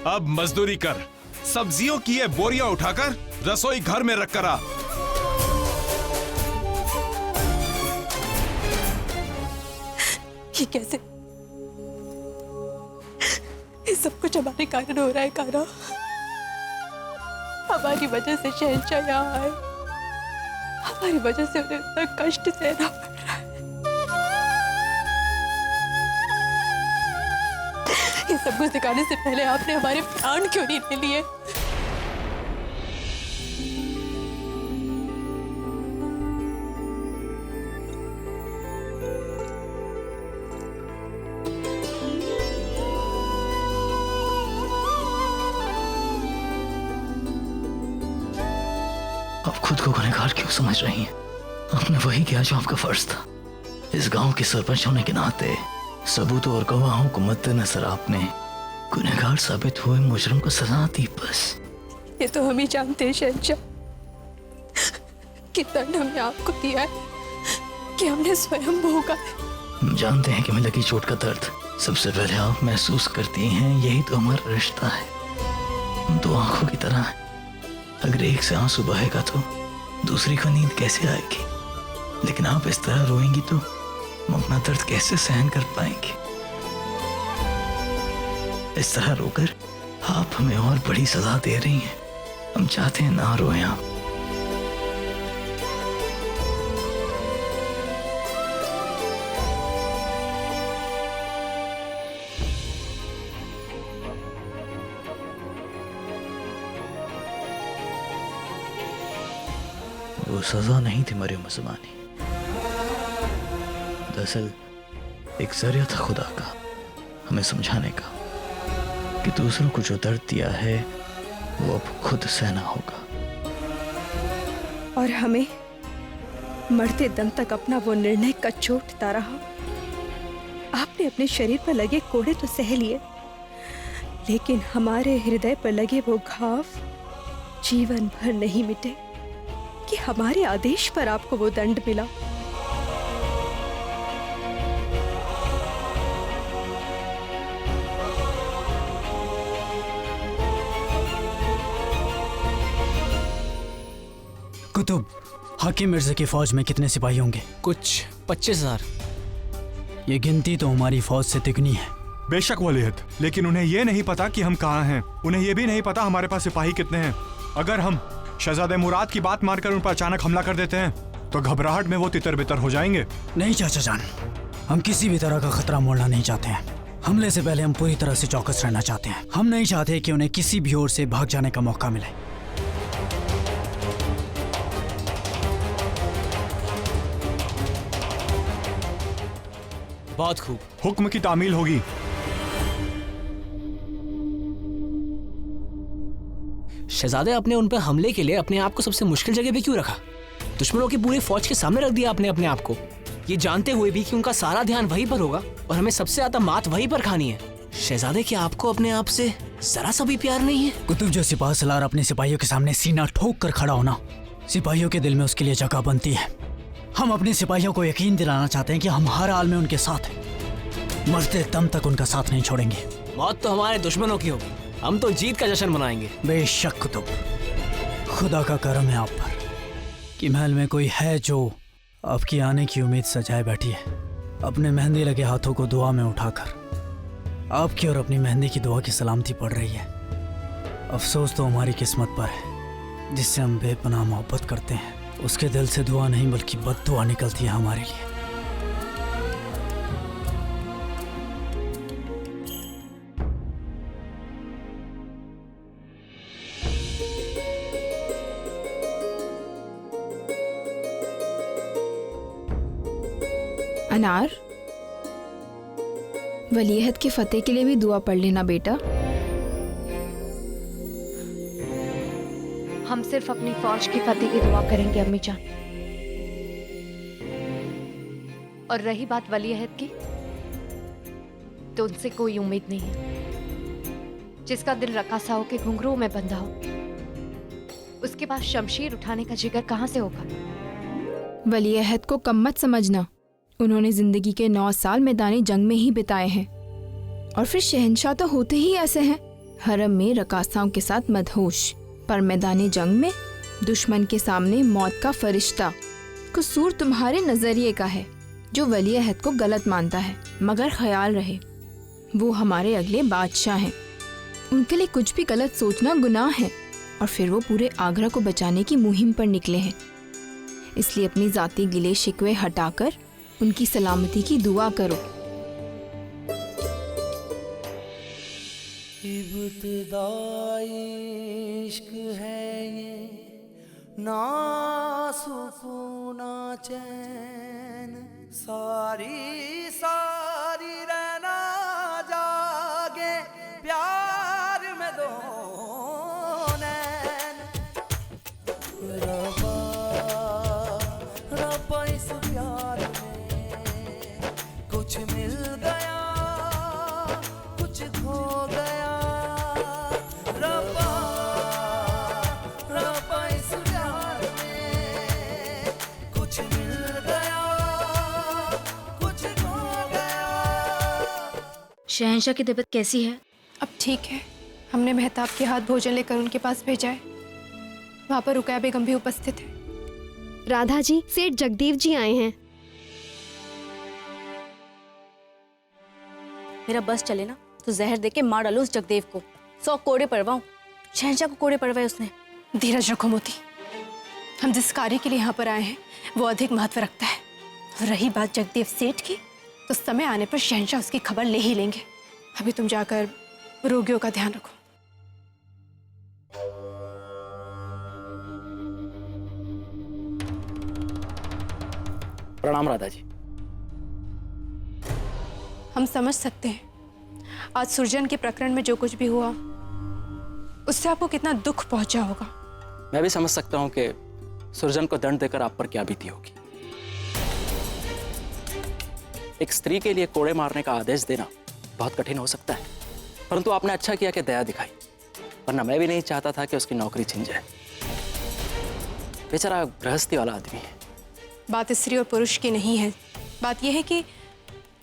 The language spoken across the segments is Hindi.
अब मजदूरी कर, सब्जियों की ये बोरियां उठाकर रसोई घर में रख कर आ। ये कैसे? ये सब कुछ हमारे कारण हो रहा है कारा। हमारी वजह से शहंशाह यहाँ आए, हमारी वजह से उन्हें इतना कष्ट सहना पड़ रहा है। ये सब कुछ दिखाने से पहले आपने हमारे प्राण क्यों नहीं ले लिए? आप खुद को गुनहगार क्यों समझ रही हैं? आपने वही किया जो आपका फर्ज था। इस गांव के सरपंच होने के नाते सबूतों और गवाहों को मद्देनजर आपने गुनहगार साबित हुए मुजरिम को सजा दी। बस ये तो हम ही जानते हैं शहंशाह कि दंड हमने आपको दिया है कि हमने स्वयं भोगा है। हम जानते हैं कि में लगी चोट का दर्द सबसे पहले आप महसूस करती हैं। यही तो हमारा रिश्ता है। हम दो आंखों की तरह हैं। अगर एक से आंसू बहेगा तो दूसरी को नींद कैसे आएगी? लेकिन आप इस तरह रोएंगी तो हम अपना दर्द कैसे सहन कर पाएंगे? इस तरह रोकर आप हमें और बड़ी सजा दे रही हैं। हम चाहते हैं ना रोएं आप। वो सजा नहीं थी मरियम ज़मानी। दरअसल एक जरिया था खुदा का हमें समझाने का कि दूसरों को जो दर्द दिया है वो अब खुद सहना होगा। और हमें मरते दम तक अपना वो निर्णय कचोटता रहा। आपने अपने शरीर पर लगे कोड़े तो सह लिए, लेकिन हमारे हृदय पर लगे वो घाव जीवन भर नहीं मिटे कि हमारे आदेश पर आपको वो दंड मिला। कुतुब, हाकिम मिर्जा की फौज में कितने सिपाही होंगे? कुछ 25,000। ये गिनती तो हमारी फौज से तिगनी है। बेशक वलीयत, लेकिन उन्हें ये नहीं पता कि हम कहाँ हैं। उन्हें ये भी नहीं पता हमारे पास सिपाही कितने हैं। अगर हम शहजादे मुराद की बात मारकर उन पर अचानक हमला कर देते हैं तो घबराहट में वो तितर बितर हो जाएंगे। नहीं चाचा जान, हम किसी भी तरह का खतरा मोड़ना नहीं चाहते हैं। हमले से पहले हम पूरी तरह से चौकस रहना चाहते हैं। हम नहीं चाहते कि उन्हें किसी भी ओर से भाग जाने का मौका मिले। बहुत खूब। हुक्म की तामील होगी। शहजादे, आपने उन पर हमले के लिए अपने आप को सबसे मुश्किल जगह पे क्यों रखा? दुश्मनों की पूरी फौज के सामने रख दिया आपने अपने आप को, ये जानते हुए भी कि उनका सारा ध्यान वहीं पर होगा और हमें सबसे ज्यादा मात वहीं पर खानी है। शहजादे, क्या आपको अपने आप से जरा सा भी प्यार नहीं है? कुतुब, जो सिपाह सलार अपने सिपाहियों के सामने सीना ठोक कर खड़ा होना, सिपाहियों के दिल में उसके लिए जगह बनती है। हम अपने सिपाहियों को यकीन दिलाना चाहते हैं कि हम हर हाल में उनके साथ हैं। मरते दम तक उनका साथ नहीं छोड़ेंगे। मौत तो हमारे दुश्मनों की होगी, हम तो जीत का जश्न मनाएंगे। बेशक कुतुब, खुदा का करम है आप पर कि महल में कोई है जो आपकी आने की उम्मीद सजाए बैठी है, अपने मेहंदी लगे हाथों को दुआ में उठाकर आपकी और अपनी मेहंदी की दुआ की सलामती पड़ रही है। अफसोस तो हमारी किस्मत पर है, जिससे हम बेपनाह मोहब्बत करते हैं उसके दिल से दुआ नहीं बल्कि बद्दुआ निकलती है हमारे लिए। अनार, वलीअहद की फतेह के लिए भी दुआ पढ़ लेना बेटा। हम सिर्फ अपनी फौज की फतेह की दुआ करेंगे अम्मी जान। और रही बात वलीअहद की, तो उनसे कोई उम्मीद नहीं है। जिसका दिल रकासा हो के घुंघरू में बंधा हो, उसके पास शमशीर उठाने का जिगर कहां से होगा? वलीअहद को कम मत समझना। उन्होंने जिंदगी के 9 साल मैदानी जंग में ही बिताए हैं और फिर शहंशाह तो होते ही ऐसे हैं। हरम में रकासाओं के साथ मदहोश, पर मैदानी जंग में दुश्मन के सामने मौत का फरिश्ता। कसूर तुम्हारे नजरिए का है जो वली अहद को गलत मानता है, मगर ख्याल रहे वो हमारे अगले बादशाह हैं। उनके लिए कुछ भी गलत सोचना गुनाह है, और फिर वो पूरे आगरा को बचाने की मुहिम पर निकले हैं। इसलिए अपनी जाती गिले शिकवे हटाकर उनकी सलामती की दुआ करो। इश्क है ये ना सुकून ना चैन, सारी सारी रहना जागे प्यार में दो नैन। रब्बा रब्बा इस प्यार में कुछ मिल गया कुछ खो गया। रब्बा रब्बा इस प्यार में कुछ मिल गया कुछ खो गया। शहंशाह की तबीयत कैसी है? अब ठीक है। हमने मेहताब के हाथ भोजन लेकर उनके पास भेजा है। वहाँ पर रुकैया बेगम भी उपस्थित है। राधा जी, सेठ जगदेव जी आए हैं। मेरा बस चले ना तो जहर दे के मार डालो उस जगदेव को। 100 कोड़े पड़वाऊं। शहंशाह को कोड़े पड़वाए उसने। धीरज रखो मोती, हम जिस कार्य के लिए यहाँ पर आए हैं वो अधिक महत्व रखता है। और रही बात जगदेव सेठ की, तो समय आने पर शहंशाह उसकी खबर ले ही लेंगे। अभी तुम जाकर रोगियों का ध्यान रखो। प्रणाम राधा जी। हम समझ सकते हैं आज सुरजन के प्रकरण में जो कुछ भी हुआ उससे आपको कितना दुख पहुंचा होगा। मैं भी समझ सकता हूँ कि सुरजन को दंड देकर आप पर क्या बीती होगी। एक स्त्री के लिए कोड़े मारने का आदेश देना बहुत कठिन हो सकता है, परंतु आपने अच्छा किया कि दया दिखाई, वरना मैं भी नहीं चाहता था कि उसकी नौकरी छिन जाए। बेचारा गृहस्थी वाला आदमी है। बात स्त्री और पुरुष की नहीं है, बात यह है कि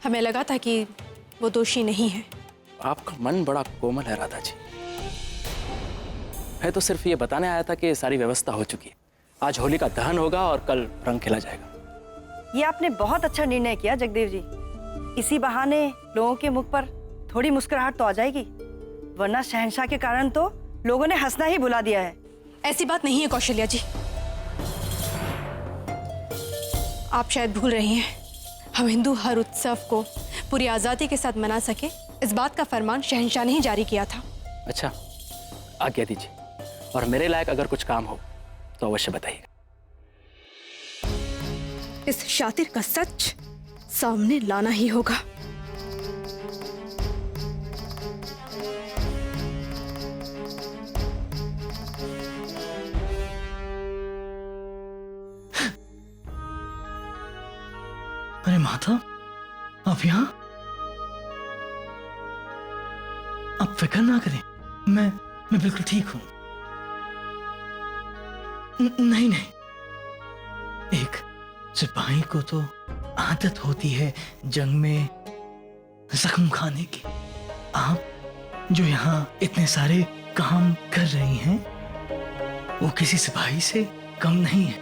हमें लगा था कि वो दोषी नहीं है। आपका मन बड़ा कोमल है राधा जी। मैं तो सिर्फ ये बताने आया था कि सारी व्यवस्था हो चुकी है। आज होली का दहन होगा और कल रंग खेला जाएगा। ये आपने बहुत अच्छा निर्णय किया जगदेव जी। इसी बहाने लोगों के मुख पर थोड़ी मुस्कुराहट तो आ जाएगी, वरना शहंशाह के कारण तो लोगों ने हंसना ही भुला दिया है। ऐसी बात नहीं है कौशल्या जी, आप शायद भूल रही हैं। हम हिंदू हर उत्सव को पूरी आज़ादी के साथ मना सके, इस बात का फरमान शहंशाह ने ही जारी किया था। अच्छा, आज्ञा दीजिए, और मेरे लायक अगर कुछ काम हो तो अवश्य बताइएगा। इस शातिर का सच सामने लाना ही होगा। अरे माता, आप यहाँ? आप फिक्र ना करें, मैं बिल्कुल ठीक हूं। नहीं नहीं, एक सिपाही को तो आदत होती है जंग में जख्म खाने की। आप जो यहाँ इतने सारे काम कर रही हैं वो किसी सिपाही से कम नहीं है।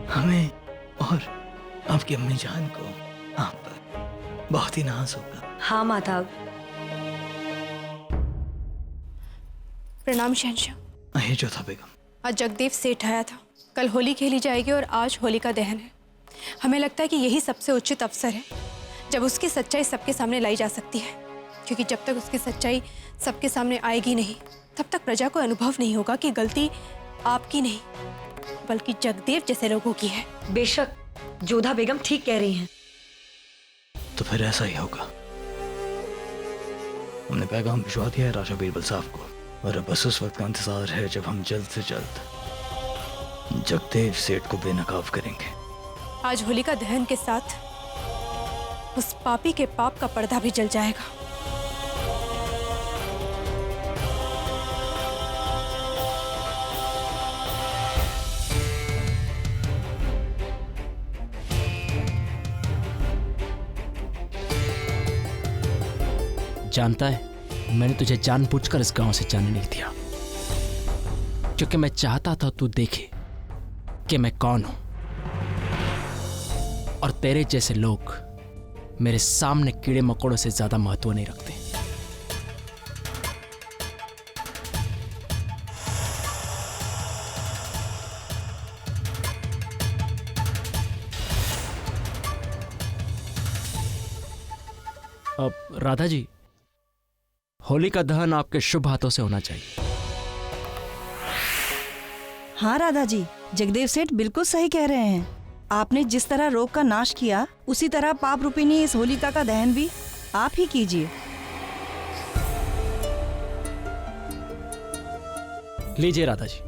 हमें और आपकी अम्मी जान को आप पर बहुत ही नाज होगा। हाँ माता। प्रणाम शहंशाह। ये जो था बेगम, आज जगदेव सेठ आया था। कल होली खेली जाएगी और आज होली का दहन है। हमें लगता है कि यही सबसे उचित अवसर है जब उसकी सच्चाई सबके सामने लाई जा सकती है, क्योंकि जब तक उसकी सच्चाई सबके सामने आएगी नहीं तब तक प्रजा को अनुभव नहीं होगा कि गलती आपकी नहीं बल्कि जगदेव जैसे लोगों की है। बेशक जोधा बेगम ठीक कह रही हैं। तो फिर ऐसा ही होगा। हमने पैगाम भिजवा दिया है राजा बीरबल साहब को, और अब बस उस वक्त का इंतजार है जब हम जल्द से जल्द जगदेव सेठ को बेनकाब करेंगे। आज होलिका दहन के साथ उस पापी के पाप का पर्दा भी जल जाएगा। जानता है, मैंने तुझे जानबूझकर इस गांव से जाने नहीं दिया, क्योंकि मैं चाहता था तू देखे कि मैं कौन हूं। और तेरे जैसे लोग मेरे सामने कीड़े मकोड़ों से ज्यादा महत्व नहीं रखते। अब राधा जी, होली का दहन आपके शुभ हाथों से होना चाहिए। हाँ राधा जी, जगदेव सेठ बिल्कुल सही कह रहे हैं। आपने जिस तरह रोग का नाश किया, उसी तरह पाप रूपिणी इस होलिका का दहन भी आप ही कीजिए। लीजिए राधा जी।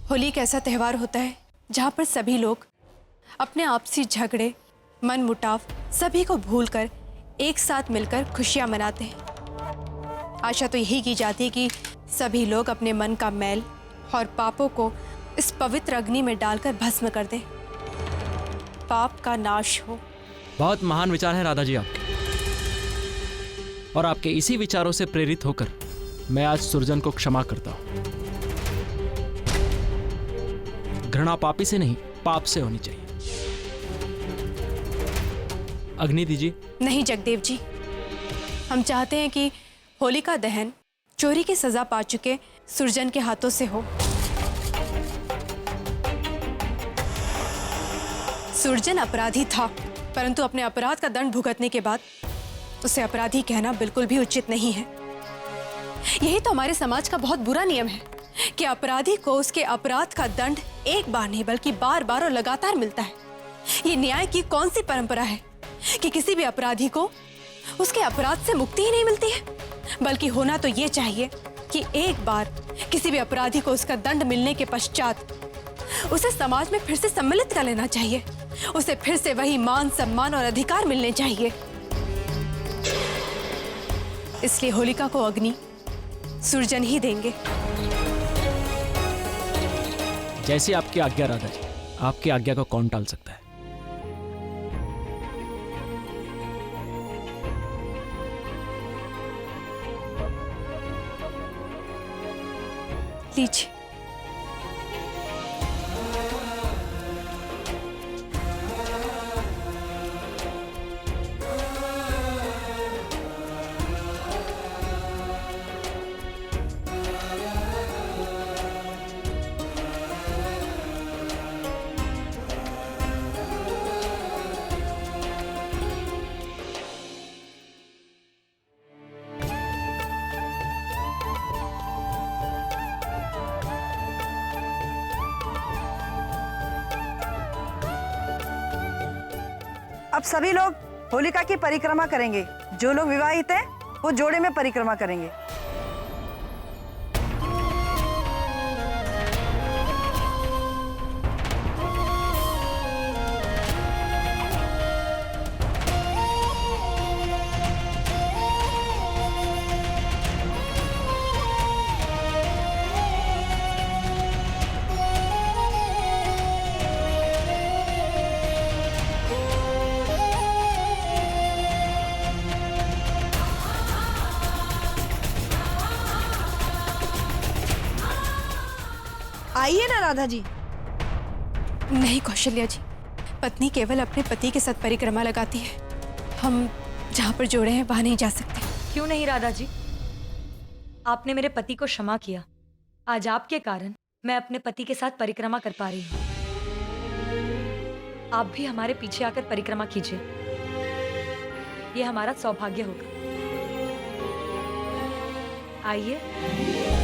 होली एक ऐसा त्यौहार होता है जहाँ पर सभी लोग अपने आपसी झगड़े, मन मुटाव सभी को भूलकर एक साथ मिलकर खुशियाँ मनाते हैं। आशा तो यही की जाती है कि सभी लोग अपने मन का मैल और पापों को इस पवित्र अग्नि में डालकर भस्म कर दें, पाप का नाश हो। बहुत महान विचार है राधा जी आपके, और आपके इसी विचारों से प्रेरित होकर मैं आज सुरजन को क्षमा करता हूं। घृणा पापी से नहीं, पाप से होनी चाहिए। अग्नि दीजिए। नहीं जगदेव जी, हम चाहते हैं कि होली का दहन चोरी की सजा पा चुके सुरजन के हाथों से हो। सुरजन अपराधी था, परंतु अपने अपराध का दंड भुगतने के बाद उसे अपराधी कहना बिल्कुल भी उचित नहीं है। यही तो हमारे समाज का बहुत बुरा नियम है कि अपराधी को उसके अपराध का दंड एक बार नहीं बल्कि बार बार और लगातार मिलता है। ये न्याय की कौन सी परंपरा है कि किसी भी अपराधी को उसके अपराध से मुक्ति ही नहीं मिलती है, बल्कि होना तो ये चाहिए कि एक बार किसी भी अपराधी को उसका दंड मिलने के पश्चात उसे समाज में फिर से सम्मिलित कर लेना चाहिए, उसे फिर से वही मान सम्मान और अधिकार मिलने चाहिए। इसलिए होलिका को अग्नि सुरजन ही देंगे। जैसी आपकी आज्ञा राधा जी, आपकी आज्ञा को कौन टाल सकता है। लीजिए। अब सभी लोग होलिका की परिक्रमा करेंगे। जो लोग विवाहित हैं वो जोड़े में परिक्रमा करेंगे। आइए ना राधा जी। नहीं कौशल्या जी, पत्नी केवल अपने पति के साथ परिक्रमा लगाती है। हम जहाँ पर जोड़े हैं वहां नहीं जा सकते। क्यों नहीं राधा जी? आपने मेरे पति को क्षमा किया। आज आपके कारण मैं अपने पति के साथ परिक्रमा कर पा रही हूँ। आप भी हमारे पीछे आकर परिक्रमा कीजिए, ये हमारा सौभाग्य होगा। आइए।